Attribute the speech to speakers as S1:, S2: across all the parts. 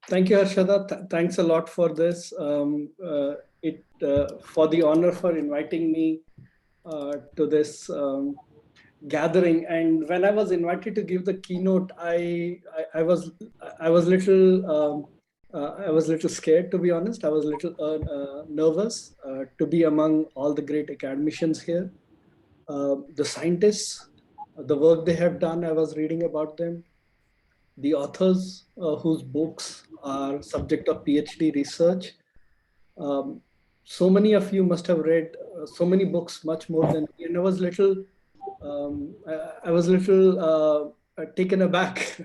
S1: Thank you, Harshada. Thanks a lot for this. For the honor for inviting me to this gathering. And when I was invited to give the keynote, I was little I was little scared, to be honest. I was a little nervous to be among all the great academicians here, the scientists, the work they have done. I was reading about them, the authors whose books are subject of PhD research. Um, so many of you must have read so many books, much more than me. And I was little taken aback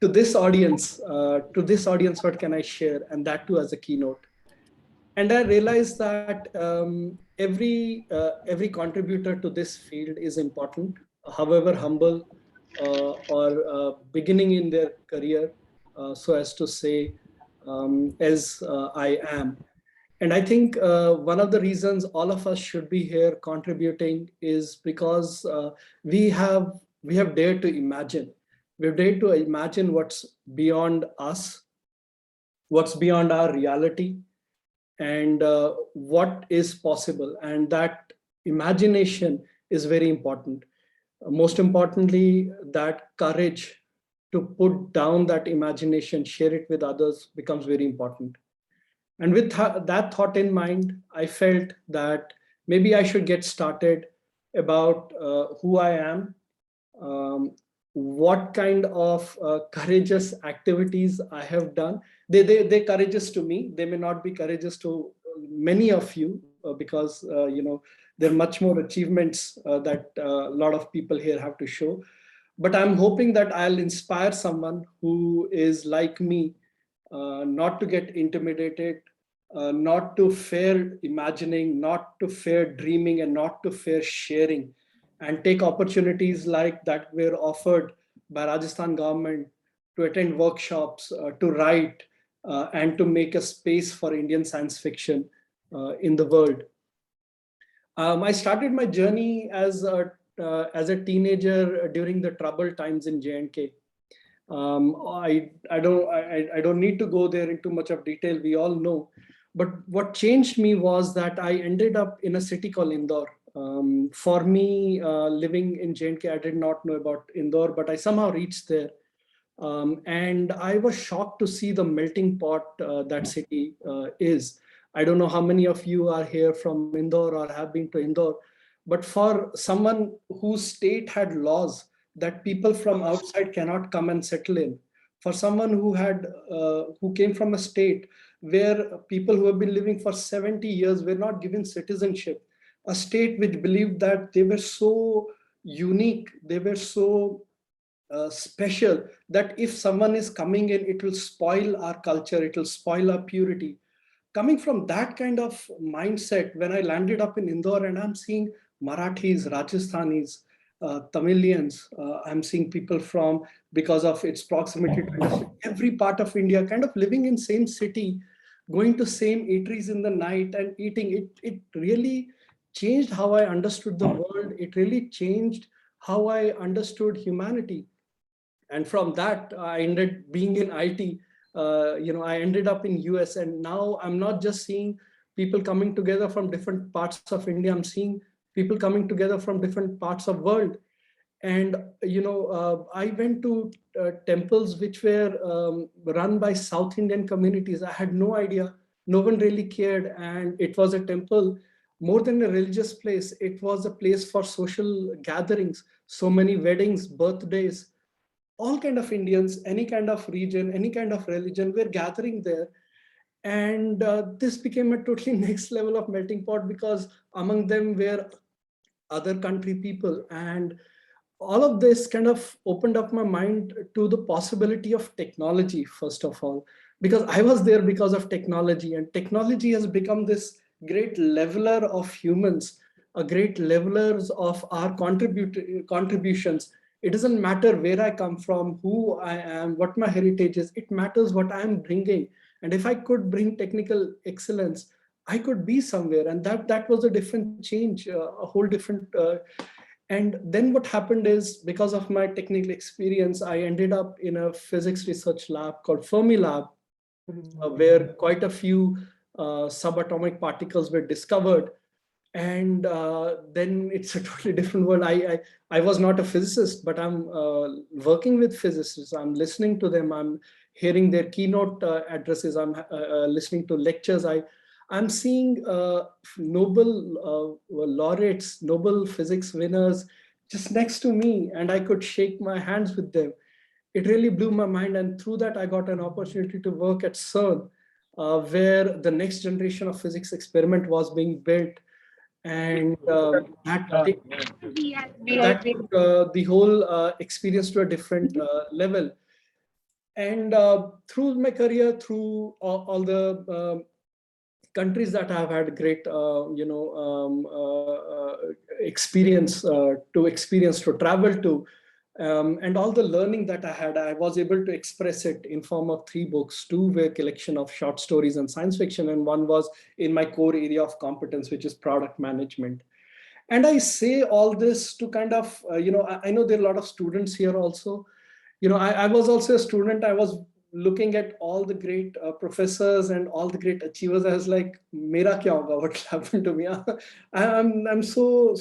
S1: to this audience. What can I share? And that too as a keynote. And I realized that every contributor to this field is important, however humble or beginning in their career, so as to say, as I am. And I think one of the reasons all of us should be here contributing is because we have dared to imagine. We've dared to imagine what's beyond us, what's beyond our reality, and what is possible. And that imagination is very important. Most importantly, that courage to put down that imagination, share it with others, becomes very important. And with that thought in mind, I felt that maybe I should get started about who I am, um, what kind of courageous activities I have done. They're courageous to me. They may not be courageous to many of you because there are much more achievements that a lot of people here have to show. But I'm hoping that I'll inspire someone who is like me, not to get intimidated, not to fear imagining, not to fear dreaming, and not to fear sharing, and take opportunities like that were offered by Rajasthan government to attend workshops, to write, and to make a space for Indian science fiction in the world. I started my journey as a teenager during the troubled times in J&K. I don't need to go there into much of detail. We all know. But what changed me was that I ended up in a city called Indore. For me, living in J&K, I did not know about Indore, but I somehow reached there. And I was shocked to see the melting pot that city is. I don't know how many of you are here from Indore or have been to Indore, but for someone whose state had laws that people from outside cannot come and settle in, for someone who came from a state where people who have been living for 70 years were not given citizenship, a state which believed that they were so unique, they were so special, that if someone is coming in, it will spoil our culture, it will spoil our purity. Coming from that kind of mindset, when I landed up in Indore and I'm seeing Marathis, Rajasthanis, Tamilians, I'm seeing people from, because of its proximity to every part of India, kind of living in same city, going to same eateries in the night and eating. It really changed how I understood the world. It really changed how I understood humanity. And from that, I ended being in IT. I ended up in US, and now I'm not just seeing people coming together from different parts of India. I'm seeing people coming together from different parts of world. And I went to temples which were run by South Indian communities. I had no idea. No one really cared, and it was a temple more than a religious place. It was a place for social gatherings. So many weddings, birthdays, all kind of Indians, any kind of region, any kind of religion, were gathering there. And this became a totally next level of melting pot, because among them were other country people. And all of this kind of opened up my mind to the possibility of technology, first of all, because I was there because of technology, and technology has become this great leveler of humans, a great levelers of our contributions. It doesn't matter where I come from, who I am, what my heritage is. It matters what I am bringing. And if I could bring technical excellence, I could be somewhere. And that was a different change, a whole different. And then what happened is, because of my technical experience, I ended up in a physics research lab called Fermi Lab, where quite a few subatomic particles were discovered. And then it's a totally different world. I was not a physicist, but I'm working with physicists. I'm listening to them. I'm hearing their keynote addresses. I'm listening to lectures. I'm seeing Nobel laureates, Nobel physics winners just next to me, and I could shake my hands with them. It really blew my mind. And through that, I got an opportunity to work at CERN, where the next generation of physics experiment was being built. And that took the whole experience to a different level. And through my career, through all the countries that I've had great, experience to travel to, and all the learning that I had, I was able to express it in form of 3 books. 2 were a collection of short stories and science fiction, and 1 was in my core area of competence, which is product management. And I say all this to kind of, I know there are a lot of students here also. I was also a student. I was looking at all the great professors and all the great achievers. I was like, "Mera kya hoga? What will happen to me? I'm so,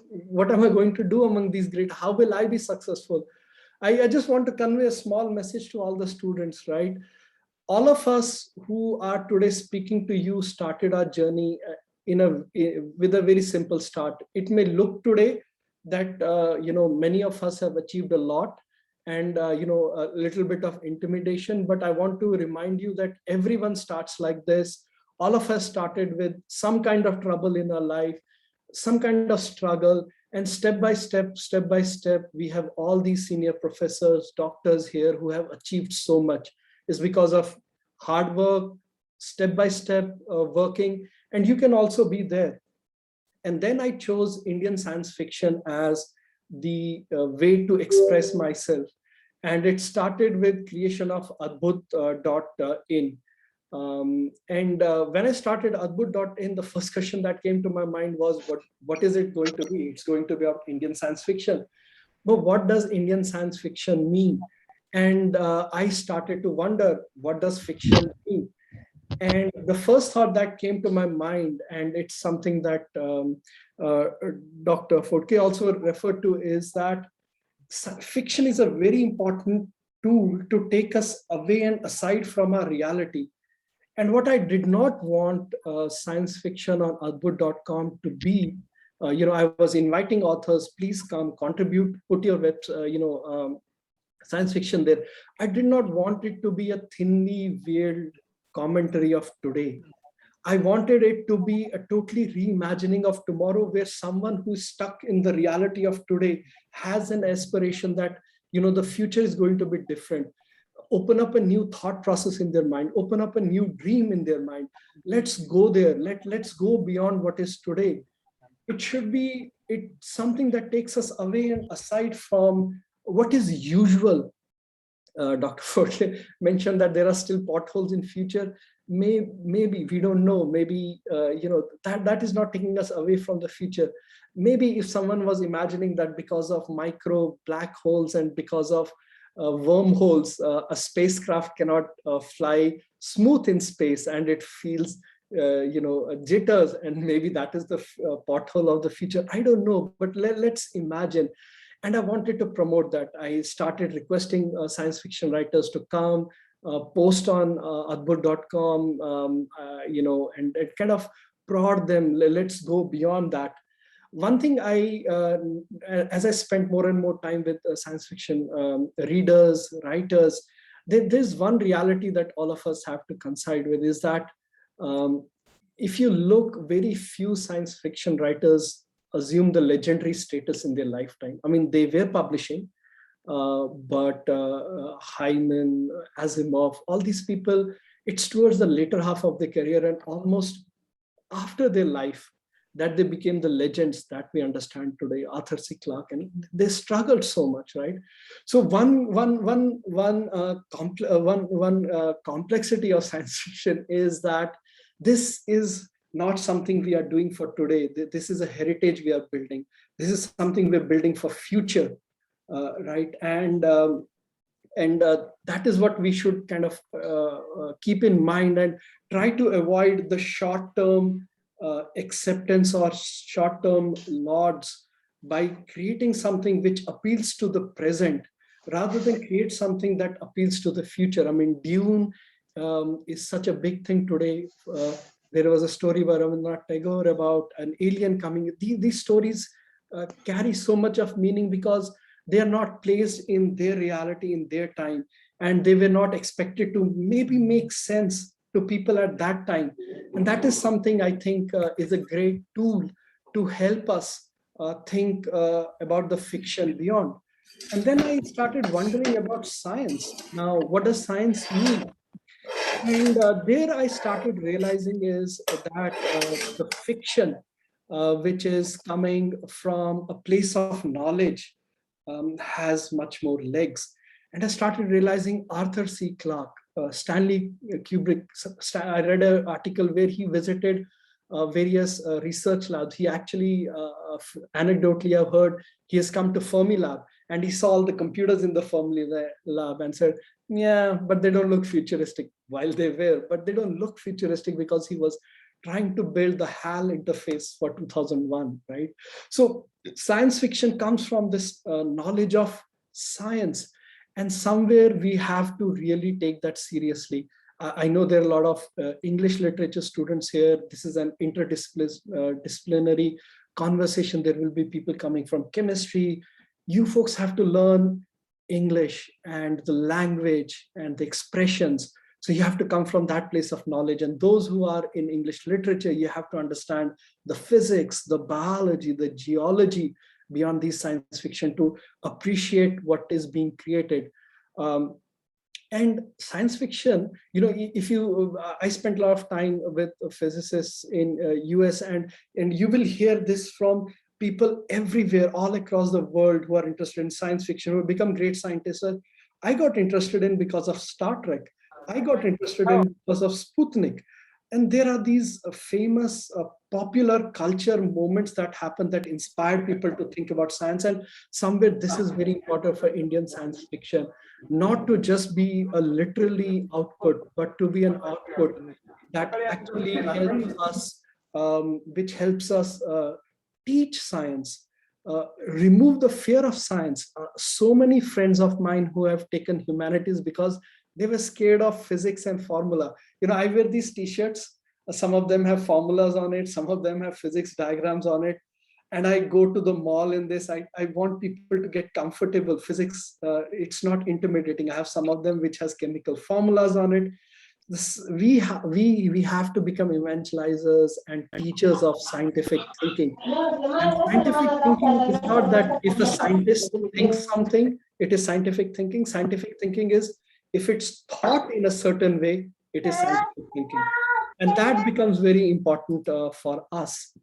S1: what am I going to do among these great? How will I be successful?" I just want to convey a small message to all the students, right? All of us who are today speaking to you started our journey with a very simple start. It may look today that many of us have achieved a lot, and a little bit of intimidation, but I want to remind you that everyone starts like this. All of us started with some kind of trouble in our life, some kind of struggle, and step by step, we have all these senior professors, doctors here who have achieved so much. Is because of hard work, step by step working, and you can also be there. And then I chose Indian science fiction as the way to express myself. And it started with creation of Adbhut.in. And when I started Adbhut.in, the first question that came to my mind was, what is it going to be? It's going to be about Indian science fiction. But what does Indian science fiction mean? And I started to wonder, what does fiction mean? And the first thought that came to my mind, and it's something that Dr. Fotke also referred to, is that fiction is a very important tool to take us away and aside from our reality. And what I did not want science fiction on Adbhut.com to be, I was inviting authors, please come, contribute, put your science fiction there. I did not want it to be a thinly veiled commentary of today. I wanted it to be a totally reimagining of tomorrow, where someone who's stuck in the reality of today has an aspiration that, the future is going to be different. Open up a new thought process in their mind, open up a new dream in their mind. Let's go there. Let's go beyond what is today. It should be something that takes us away and aside from what is usual. Dr. Forte mentioned that there are still potholes in future. Maybe we don't know. Maybe that is not taking us away from the future. Maybe if someone was imagining that because of micro black holes and because of wormholes, a spacecraft cannot fly smooth in space, and it feels jitters, and maybe that is the pothole of the future. I don't know, but let's imagine. And I wanted to promote that. I started requesting science fiction writers to come, post on Adbhut.com, and kind of prod them. Let's go beyond that. One thing as I spent more and more time with science fiction readers, writers, there's one reality that all of us have to coincide with, is that if you look, very few science fiction writers assume the legendary status in their lifetime. I mean, they were publishing, but Hyman, Asimov, all these people, it's towards the later half of their career and almost after their life that they became the legends that we understand today, Arthur C. Clarke, and they struggled so much, right? So one complexity of science fiction is that this is not something we are doing for today. This is a heritage we are building. This is something we're building for future, right? And And that is what we should kind of keep in mind, and try to avoid the short-term acceptance or short-term lauds by creating something which appeals to the present rather than create something that appeals to the future. I mean, Dune is such a big thing today. There was a story by Rabindranath Tagore about an alien coming. These stories carry so much of meaning because they are not placed in their reality, in their time, and they were not expected to maybe make sense to people at that time. And that is something I think is a great tool to help us think about the fiction beyond. And then I started wondering about science. Now, what does science mean? And there I started realizing is that the fiction, which is coming from a place of knowledge, has much more legs. And I started realizing Arthur C. Clarke, Stanley Kubrick. I read an article where he visited various research labs. He actually, anecdotally, I've heard he has come to Fermi Lab and he saw all the computers in the Fermi lab and said, yeah, but they don't look futuristic. While they were, but they don't look futuristic because he was trying to build the HAL interface for 2001, right? So science fiction comes from this knowledge of science, and somewhere we have to really take that seriously. I know there are a lot of English literature students here. This is an interdisciplinary conversation. There will be people coming from chemistry. You folks have to learn English and the language and the expressions. So you have to come from that place of knowledge. And those who are in English literature, you have to understand the physics, the biology, the geology beyond these science fiction to appreciate what is being created. And science fiction, if you, I spent a lot of time with physicists in US, and you will hear this from people everywhere, all across the world who are interested in science fiction, who become great scientists. I got interested in because of Star Trek. I got interested in because of Sputnik. And there are these famous popular culture moments that happen that inspire people to think about science. And somewhere this is very important for Indian science fiction, not to just be a literally output, but to be an output that actually helps us, which helps us teach science, remove the fear of science. So many friends of mine who have taken humanities because they were scared of physics and formula. I wear these t-shirts. Some of them have formulas on it. Some of them have physics diagrams on it. And I go to the mall in this. I want people to get comfortable. Physics, it's not intimidating. I have some of them which has chemical formulas on it. We have to become evangelizers and teachers of scientific thinking. And scientific thinking is not that if a scientist thinks something, it is scientific thinking. Scientific thinking is if it's thought in a certain way, it is scientific thinking. And that becomes very important for us.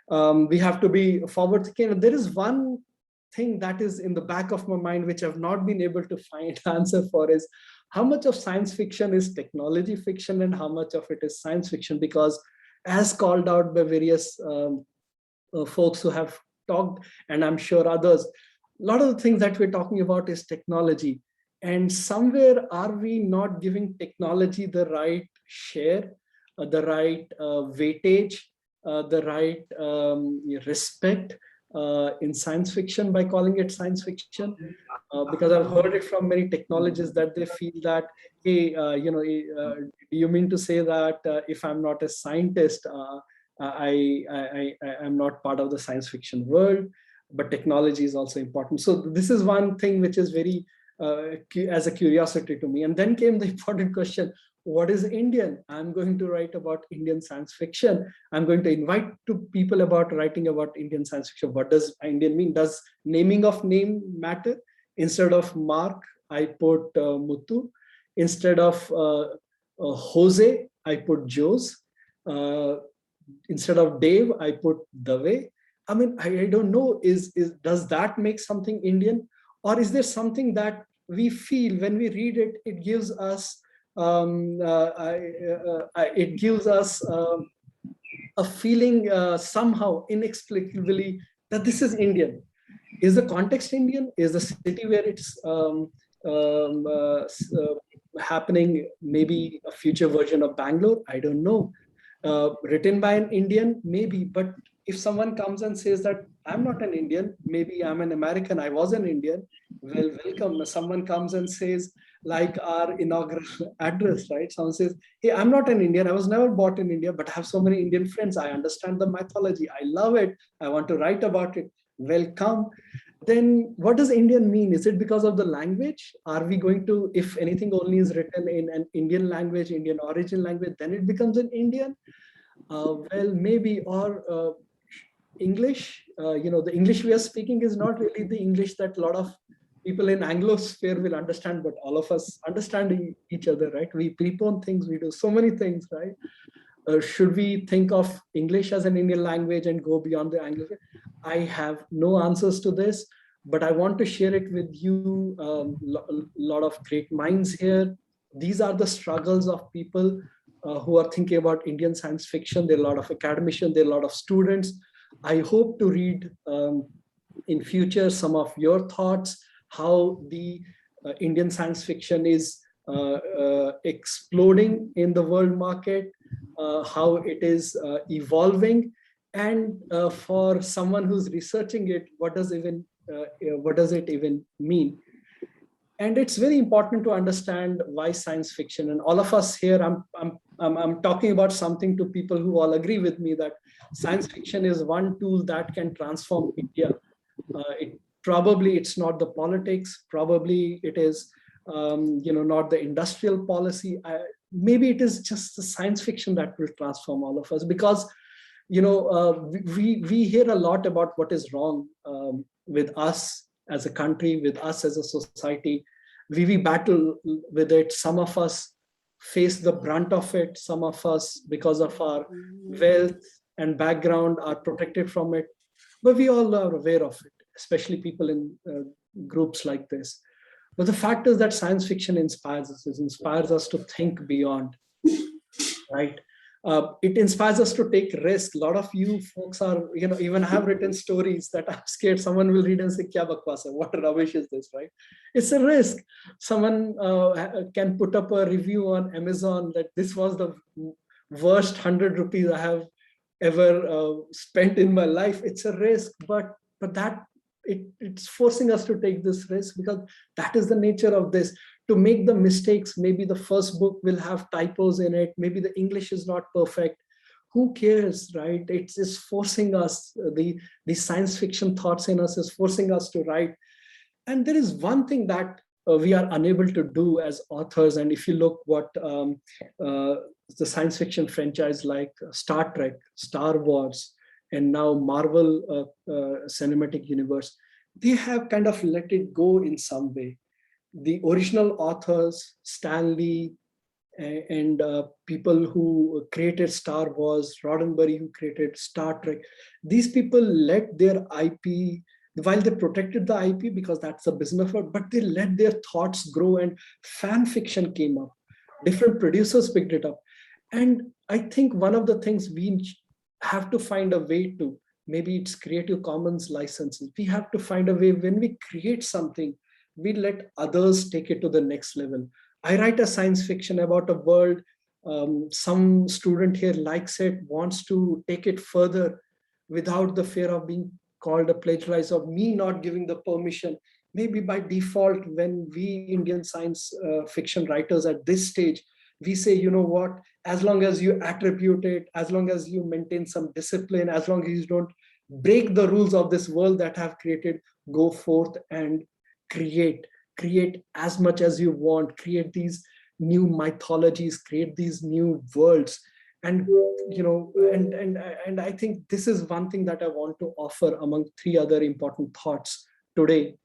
S1: We have to be forward thinking. There is one thing that is in the back of my mind, which I've not been able to find answer for, is how much of science fiction is technology fiction and how much of it is science fiction? Because as called out by various folks who have talked, and I'm sure others, a lot of the things that we're talking about is technology. And somewhere, are we not giving technology the right share, the right weightage, the right respect in science fiction by calling it science fiction? Because I've heard it from many technologists that they feel that, hey, do you mean to say that if I'm not a scientist, I'm not part of the science fiction world, but technology is also important. So this is one thing which is very, as a curiosity to me. And then came the important question, what is Indian? I'm going to write about Indian science fiction. I'm going to invite to people about writing about Indian science fiction. What does Indian mean? Does naming of name matter? Instead of Mark, I put Muthu. Instead of Jose, I put Jose. Instead of Dave, I put Dave. I mean, I don't know, does that make something Indian? Or is there something that we feel when we read it, it gives us a feeling somehow inexplicably that this is Indian. Is the context Indian? Is the city where it's happening, maybe a future version of Bangalore, I don't know. Written by an Indian, maybe, but if someone comes and says that I'm not an Indian, maybe I'm an American, I was an Indian, well, welcome. Someone comes and says, like our inaugural address, right? Someone says, hey, I'm not an Indian, I was never born in India, but I have so many Indian friends. I understand the mythology, I love it, I want to write about it. Welcome. Then what does Indian mean? Is it because of the language? Are we going to, if anything only is written in an Indian language, Indian origin language, then it becomes an Indian? Well, maybe, or English, the English we are speaking is not really the English that a lot of people in Anglosphere will understand, but all of us understand each other, right? We prepone things, we do so many things, right? Should we think of English as an Indian language and go beyond the Anglosphere? I have no answers to this, but I want to share it with you. A lot of great minds here. These are the struggles of people who are thinking about Indian science fiction. There are a lot of academicians, there are a lot of students. I hope to read in future some of your thoughts, how the Indian science fiction is exploding in the world market, how it is evolving, and for someone who's researching it, what does it even mean? And it's very important to understand why science fiction. And all of us here, I'm talking about something to people who all agree with me that science fiction is one tool that can transform India. Probably it's not the politics. Probably it is, not the industrial policy. Maybe it is just the science fiction that will transform all of us, because we hear a lot about what is wrong with us as a country, with us as a society. We battle with it. Some of us face the brunt of it. Some of us, because of our wealth and background, are protected from it. But we all are aware of it, especially people in groups like this. But the fact is that science fiction inspires us. It inspires us to think beyond, right? It inspires us to take risk. A lot of you folks are, even have written stories that I'm scared someone will read and say, "Kya bakwas hai? What rubbish is this?" Right? It's a risk. Someone can put up a review on Amazon that this was the worst 100 rupees I have ever spent in my life. It's a risk, but that it's forcing us to take this risk, because that is the nature of this. To make the mistakes, maybe the first book will have typos in it, maybe the English is not perfect. Who cares, right? It's just forcing us, the science fiction thoughts in us is forcing us to write. And there is one thing that we are unable to do as authors. And if you look what the science fiction franchise like Star Trek, Star Wars, and now Marvel Cinematic Universe, they have kind of let it go in some way. The original authors, Stan Lee, and people who created Star Wars, Roddenberry, who created Star Trek, these people let their IP, while they protected the IP because that's the business of it, but they let their thoughts grow, and fan fiction came up. Different producers picked it up. And I think one of the things we have to find a way to, maybe it's Creative Commons licenses, we have to find a way when we create something, we let others take it to the next level. I write a science fiction about a world. Some student here likes it, wants to take it further without the fear of being called a plagiarist, or me not giving the permission. Maybe by default, when we Indian science fiction writers at this stage, we say, you know what, as long as you attribute it, as long as you maintain some discipline, as long as you don't break the rules of this world that have created, go forth and create as much as you want, create these new mythologies, create these new worlds. And and I think this is one thing that I want to offer among three other important thoughts today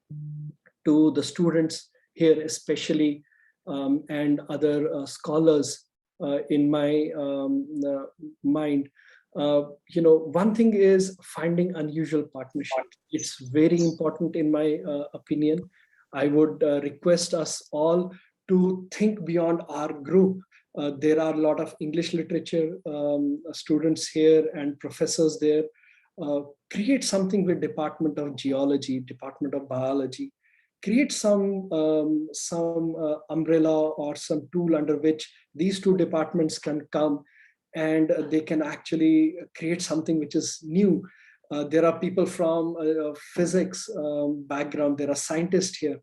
S1: to the students here especially, and other scholars in my mind. One thing is finding unusual partnerships. It's very important in my opinion. I would request us all to think beyond our group. There are a lot of English literature students here and professors there. Create something with Department of Geology, Department of Biology. create some umbrella or some tool under which these two departments can come, and they can actually create something which is new. There are people from physics background, there are scientists here.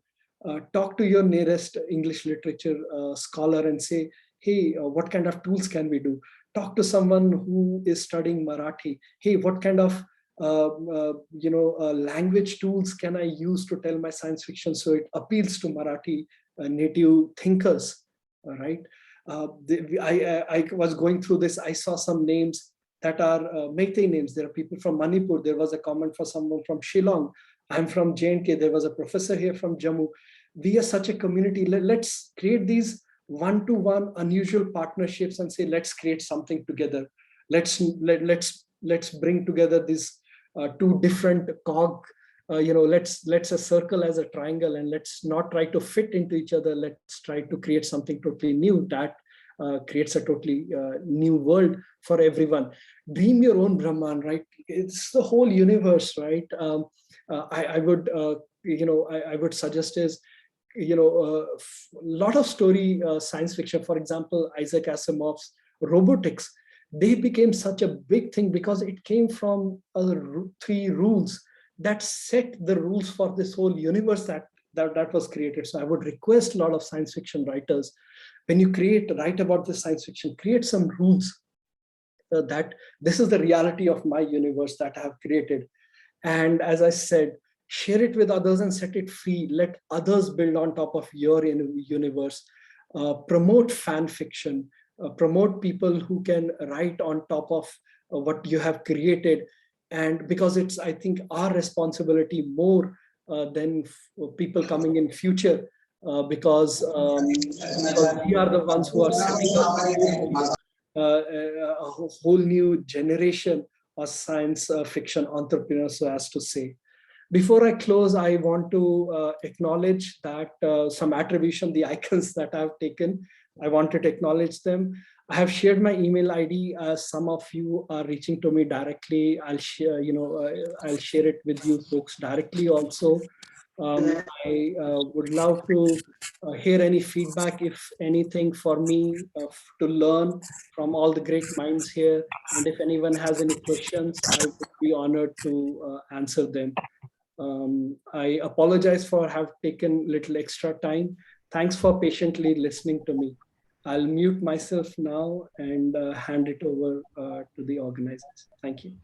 S1: Talk to your nearest English literature scholar and say, hey, what kind of tools can we do? Talk to someone who is studying Marathi. Hey, what kind of language tools can I use to tell my science fiction so it appeals to Marathi native thinkers, right? I was going through this. I saw some names that are Meitei names. There are people from Manipur. There was a comment for someone from Shillong. I'm from J&K. There was a professor here from Jammu. We are such a community. Let's create these one-to-one unusual partnerships and say, let's create something together. Let's bring together these two different cog. Let's a circle as a triangle, and let's not try to fit into each other. Let's try to create something totally new that creates a totally new world for everyone. Dream your own Brahman, right? It's the whole universe, right? I would suggest is, a lot of story science fiction, for example, Isaac Asimov's robotics, they became such a big thing because it came from three rules that set the rules for this whole universe that was created. So I would request a lot of science fiction writers, when you write about the science fiction, create some rules that this is the reality of my universe that I have created. And as I said, share it with others and set it free. Let others build on top of your universe. Promote fan fiction. Promote people who can write on top of what you have created. And because it's, I think, our responsibility more than people coming in future, because we are the ones who are setting up a whole new generation of science fiction entrepreneurs, so as to say. Before I close, I want to acknowledge that some attribution, the icons that I've taken, I wanted to acknowledge them. I have shared my email ID. Some of you are reaching to me directly. I'll share, I'll share it with you folks directly also. I would love to hear any feedback, if anything, for me to learn from all the great minds here. And if anyone has any questions, I would be honored to answer them. I apologize for have taken little extra time. Thanks for patiently listening to me. I'll mute myself now and hand it over to the organizers. Thank you.